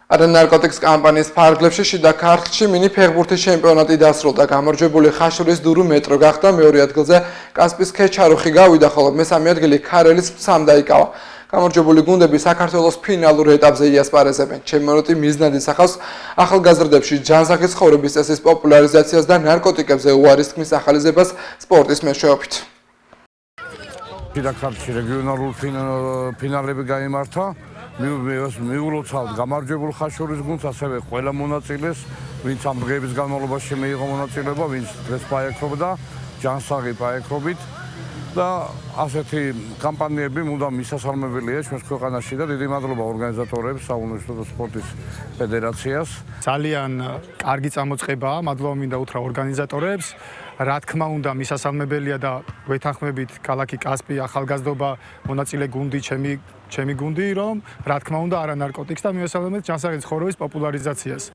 არანარკოტიკის კამპანიის ფარგლებში შიდა ქართლში მინი ფეხბურთის ჩემპიონატი დასრულდა. გამარჯვებული ხაშურის დურუ მეტრო გახდა, მეორე ადგილზე კასპის ქეჩარუხი გავიდა, ხოლო მესამე ადგილი ქარელის ფსამ დაიკავა. გამარჯვებული გუნდები საქართველოს ფინალურ ეტაპზე იასპარეზებენ. ჩემპიონატი მიზნად ისახავს ახალგაზრდებში ჯანსაღი ცხოვრების წესის პოპულარიზაციას და ნარკოტიკებზე უარის თქმის ახალიზებას სპორტის მეშვეობით. შიდა ქართლში რეგიონალური ფინალები გაიმართა. მიულოცავთ გამარჯვებულ ხაშურის გუნდს, ასევე ყველა მონაწილეს, ვინც ამ დღეების განმავლობაში მიიღო მონაწილეობა, ვინც დღეს ფაექრობდა ჯანსაღი ფაექრობით და ასეთი კამპანიები მუდამ მისასალმებელია ჩვენს ქვეყანაში და დიდი მადლობა ორგანიზატორებს, საუნივერსიტეტო სპორტის ფედერაციას. ძალიან კარგი წამოწყებაა, მადლობა მინდა უთხრა ორგანიზატორებს. რა თქმა უნდა, მისასალმებელია და ვეთანხმებით ქალაქი კასპი, ახალგაზრდობა, მონაწილე გუნდი, ჩემი გუნდი, რომ რა თქმა უნდა არანარკოტიკს და მიესალმებით ჯანსაღი ცხოვრების პოპულარიზაციას.